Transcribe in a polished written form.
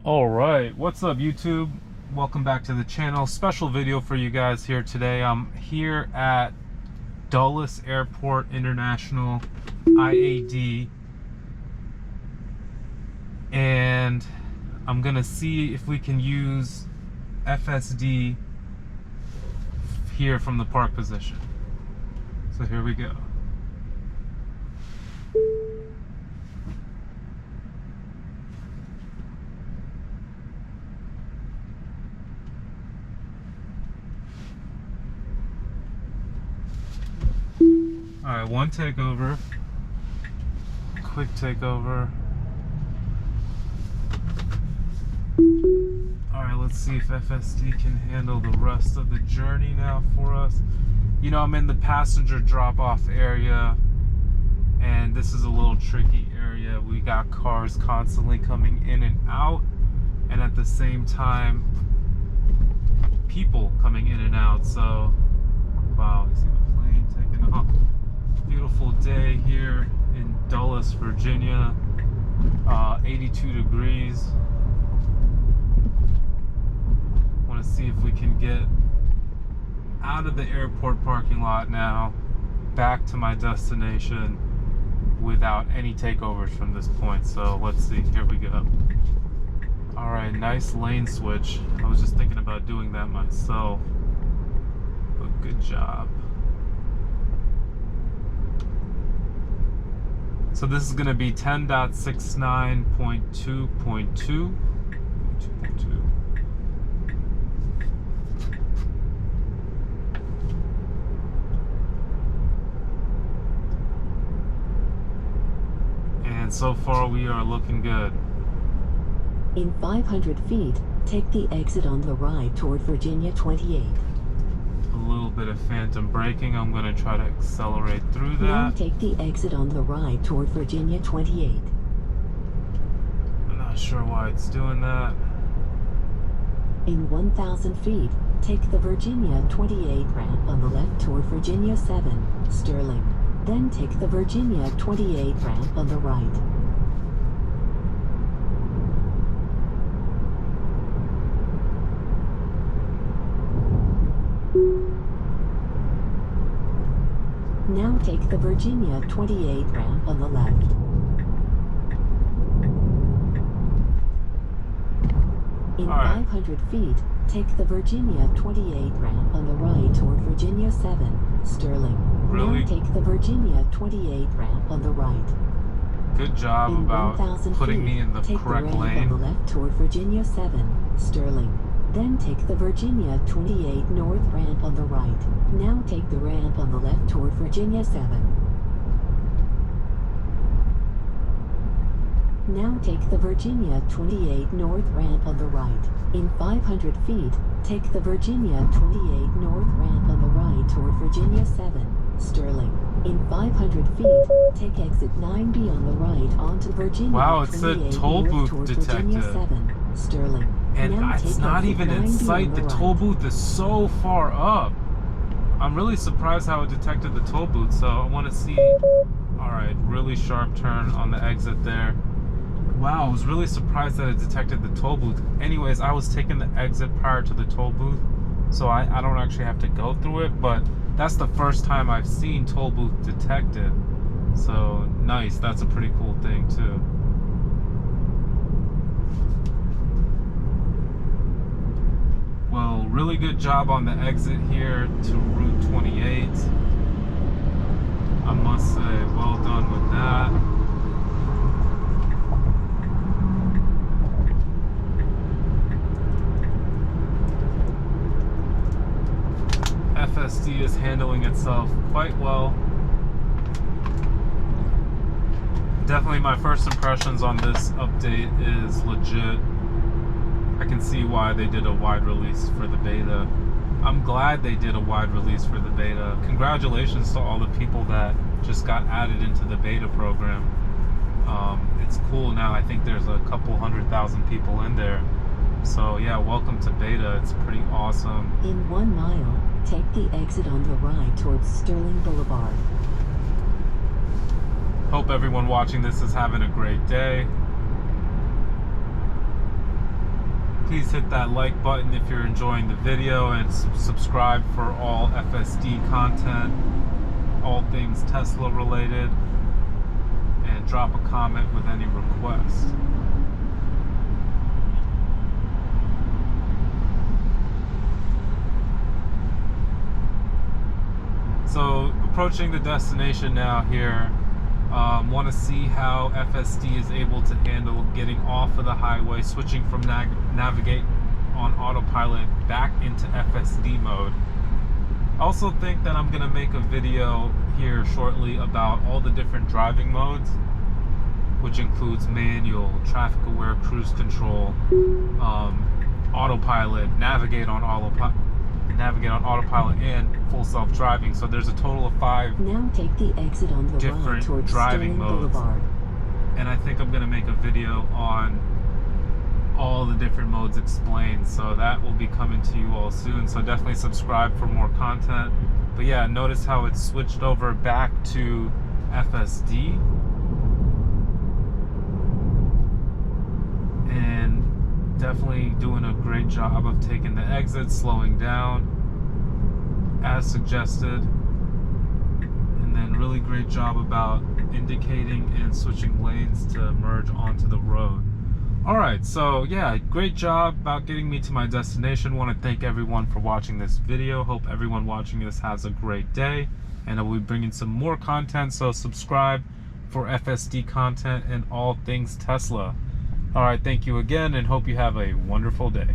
Alright, what's up YouTube? Welcome back to the channel. Special video for you guys here today. I'm here at Dulles Airport International, IAD, and I'm gonna see if we can use FSD here from the park position. So here we go. Alright, one takeover. Quick takeover. Alright, let's see if FSD can handle the rest of the journey now for us. You know, I'm in the passenger drop-off area, and this is a little tricky area. We got cars constantly coming in and out, and at the same time, people coming in and out. So, wow, you see the plane taking off. Beautiful day here in Dulles, Virginia. 82 degrees. Want to see if we can get out of the airport parking lot now, back to my destination without any takeovers from this point. So let's see, here we go. Alright, nice lane switch. I was just thinking about doing that myself, but good job. So this is going to be 10.69.2.2. And so far we are looking good. In 500 feet, take the exit on the right toward Virginia 28. A little bit of phantom braking. I'm going to try to accelerate through that. Now take the exit on the right toward Virginia 28. I'm not sure why it's doing that. In 1,000 feet, take the Virginia 28 ramp on the left toward Virginia 7, Sterling. Then take the Virginia 28 ramp on the right. Now take the Virginia 28 ramp on the left. In 500 feet, take the Virginia 28 ramp on the right toward Virginia 7, Sterling. Really? Now take the Virginia 28 ramp on the right. Good job about putting me in the correct lane. Take the ramp on the left toward Virginia 7, Sterling. Then take the Virginia 28 north ramp on the right. Now take the ramp on the left toward Virginia 7. Now take the Virginia 28 north ramp on the right. In 500 feet, take the Virginia 28 north ramp on the right toward Virginia 7, Sterling. In 500 feet, take exit 9B on the right onto Virginia 28 wow, it said toll booth detected. Virginia 7, Sterling. And it's not even in sight. The toll booth is so far up. I'm really surprised how it detected the toll booth. So I want to see. Alright, really sharp turn on the exit there. Wow, I was really surprised that it detected the toll booth. Anyways, I was taking the exit prior to the toll booth, so I don't actually have to go through it, but that's the first time I've seen toll booth detected. So nice, that's a pretty cool thing too. Well, really good job on the exit here to Route 28. I must say, well done with that. FSD is handling itself quite well. Definitely my first impressions on this update is legit. I can see why they did a wide release for the beta. I'm glad they did a wide release for the beta. Congratulations to all the people that just got added into the beta program. It's cool now. I think there's a couple 100,000 people in there. So yeah, welcome to beta. It's pretty awesome. In 1 mile, take the exit on the right towards Sterling Boulevard. Hope everyone watching this is having a great day. Please hit that like button if you're enjoying the video, and subscribe for all FSD content, all things Tesla related, and drop a comment with any request. So approaching the destination now here. Want to see how FSD is able to handle getting off of the highway, switching from navigate on autopilot back into FSD mode. I also think that I'm going to make a video here shortly about all the different driving modes, which includes manual, traffic aware cruise control, autopilot, navigate on autopilot, and full self-driving. So there's a total of 5 Now take the exit on the right different towards driving Sterling modes. Boulevard. And I think I'm going to make a video on all the different modes explained. So that will be coming to you all soon. So definitely subscribe for more content. But yeah, notice how it's switched over back to FSD. And definitely doing a great job of taking the exit, slowing down as suggested, and then really great job about indicating and switching lanes to merge onto the road. Alright, so yeah, great job about getting me to my destination. Want to thank everyone for watching this video. Hope everyone watching this has a great day, and I will be bringing some more content, so subscribe for FSD content and all things Tesla. Alright, thank you again, and hope you have a wonderful day.